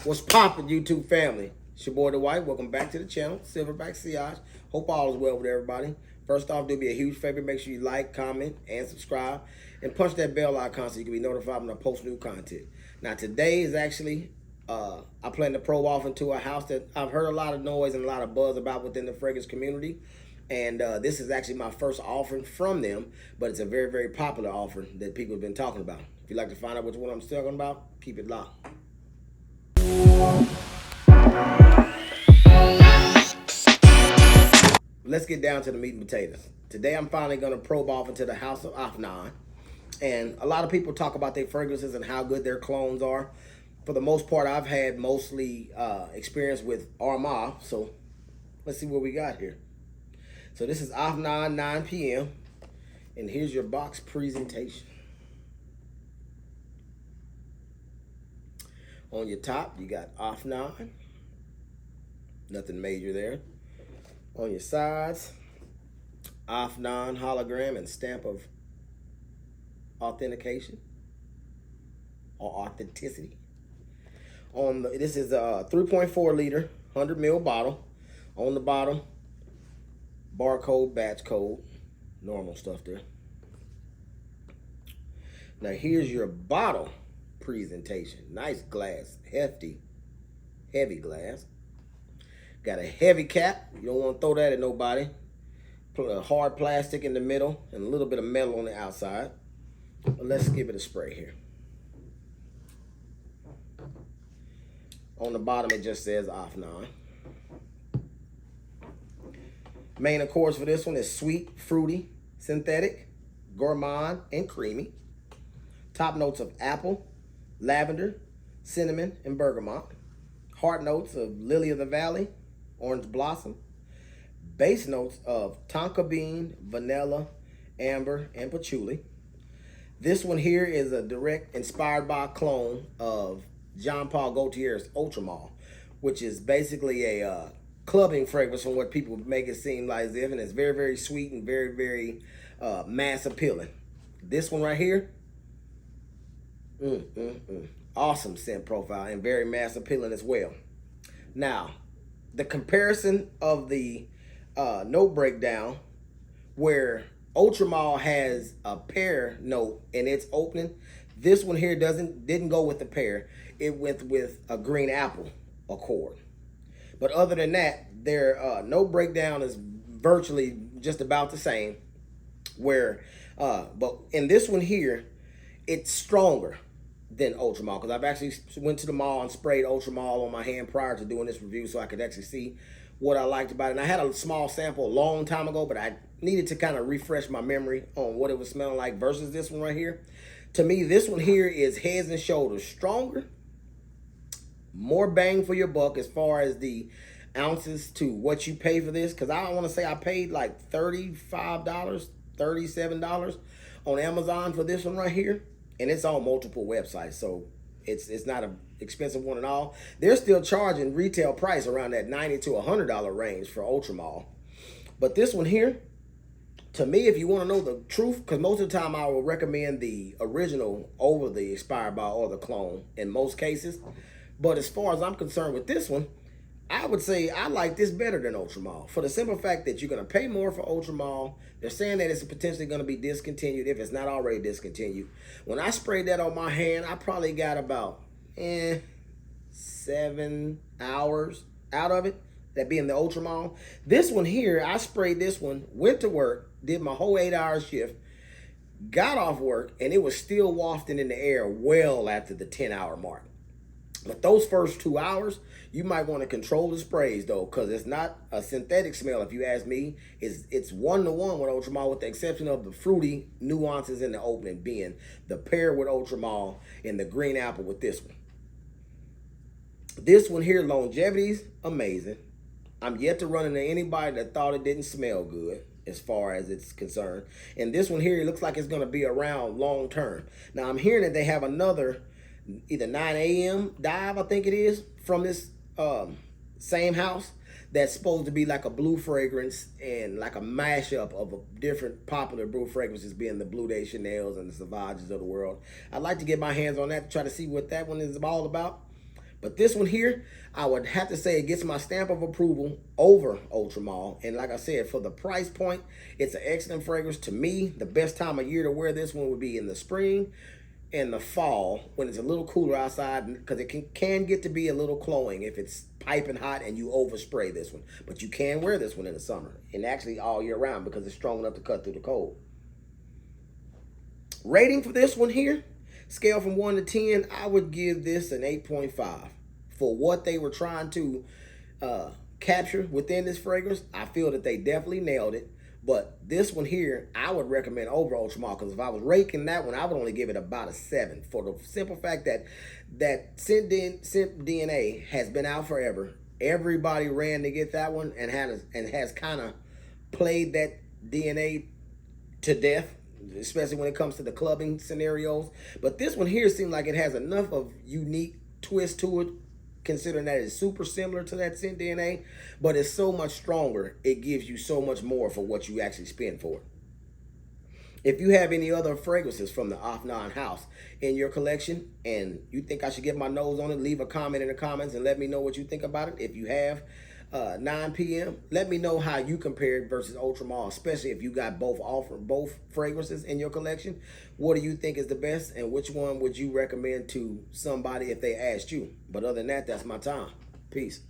What's poppin', YouTube family? It's your boy, The White. Welcome back to the channel, Silverback Siage. Hope all is well with everybody. First off, do me a huge favor. Make sure you like, comment, and subscribe. And punch that bell icon so you can be notified when I post new content. Now, today is actually, I plan to probe off into a house that I've heard a lot of noise and a lot of buzz about within the fragrance community. And this is actually my first offering from them, but it's a very, very popular offering that people have been talking about. If you'd like to find out which one I'm talking about, keep it locked. Let's get down to the meat and potatoes. Today I'm finally going to probe off into the house of Afnan. And a lot of people talk about their fragrances and how good their clones are. For the most part, I've had mostly experience with Armagh. So let's see what we got here. So this is Afnan 9PM. And here's your box presentation. On your top, you got Afnan. Nothing major there. On your sides, Afnan hologram and stamp of authentication or authenticity. This is a 3.4 liter, 100 ml bottle. On the bottom, barcode, batch code, normal stuff there. Now here's your bottle presentation. Nice glass, hefty, heavy glass. Got a heavy cap. You don't want to throw that at nobody. Put a hard plastic in the middle and a little bit of metal on the outside. But let's give it a spray here. On the bottom, it just says Afnan. Main accords for this one is sweet, fruity, synthetic, gourmand, and creamy. Top notes of apple, lavender, cinnamon, and bergamot. Heart notes of lily of the valley, orange blossom. Base notes of tonka bean, vanilla, amber, and patchouli. This one here is a direct inspired by a clone of Jean Paul Gaultier's Ultramall, which is basically a clubbing fragrance from what people make it seem like as if, and it's very, very sweet and very, very mass appealing. This one right here, awesome scent profile and very mass appealing as well. Now, the comparison of the note breakdown, where Ultramall has a pear note in its opening, this one here didn't go with the pear. It went with a green apple accord. But other than that, their note breakdown is virtually just about the same. But in this one here, it's stronger than Ultramall, because I've actually went to the mall and sprayed Ultramall on my hand prior to doing this review so I could actually see what I liked about it. And I had a small sample a long time ago, but I needed to kind of refresh my memory on what it was smelling like versus this one right here. To me, this one here is heads and shoulders stronger, more bang for your buck as far as the ounces to what you pay for this, because I don't want to say I paid like $35, $37 on Amazon for this one right here. And it's on multiple websites, so it's not an expensive one at all. They're still charging retail price around that $90 to $100 range for Ultramall. But this one here, to me, if you want to know the truth, because most of the time I will recommend the original over the expired bottle or the clone in most cases. But as far as I'm concerned with this one, I would say I like this better than Ultramall, for the simple fact that you're going to pay more for Ultramall. They're saying that it's potentially going to be discontinued if it's not already discontinued. When I sprayed that on my hand, I probably got about 7 hours out of it, that being the Ultramall. This one here, I sprayed this one, went to work, did my whole 8-hour shift, got off work, and it was still wafting in the air well after the 10-hour mark. But those first 2 hours, you might want to control the sprays though, because it's not a synthetic smell. If you ask me, it's 1-to-1 with Ultramall, with the exception of the fruity nuances in the opening being the pear with Ultramall and the green apple with this one. This one here, longevity's amazing. I'm yet to run into anybody that thought it didn't smell good as far as it's concerned. And this one here, it looks like it's going to be around long term. Now, I'm hearing that they have another either 9AM dive, I think it is, from this same house, that's supposed to be like a blue fragrance and like a mashup of a different popular blue fragrances, being the Blue Day Chanels and the Savages of the world. I'd like to get my hands on that to try to see what that one is all about. But this one here, I would have to say it gets my stamp of approval over Ultramall. And like I said, for the price point, it's an excellent fragrance. To me, the best time of year to wear this one would be in the spring and the fall when it's a little cooler outside, because it can get to be a little cloying if it's piping hot and you overspray this one. But you can wear this one in the summer and actually all year round because it's strong enough to cut through the cold. Rating for this one here, scale from 1 to 10, I would give this an 8.5. For what they were trying to capture within this fragrance, I feel that they definitely nailed it. But this one here, I would recommend over Ultramall, because if I was rating that one, I would only give it about a 7 for the simple fact that Scent DNA has been out forever. Everybody ran to get that one and has kind of played that DNA to death, especially when it comes to the clubbing scenarios. But this one here seems like it has enough of unique twist to it, considering that it's super similar to that Scent DNA, but it's so much stronger. It gives you so much more for what you actually spend for it. If you have any other fragrances from the Afnan house in your collection and you think I should get my nose on it, leave a comment in the comments and let me know what you think about it. If you have 9PM, let me know how you compared versus Ultramall, especially if you got both fragrances in your collection. What do you think is the best, and which one would you recommend to somebody if they asked you? But other than that, that's my time. Peace.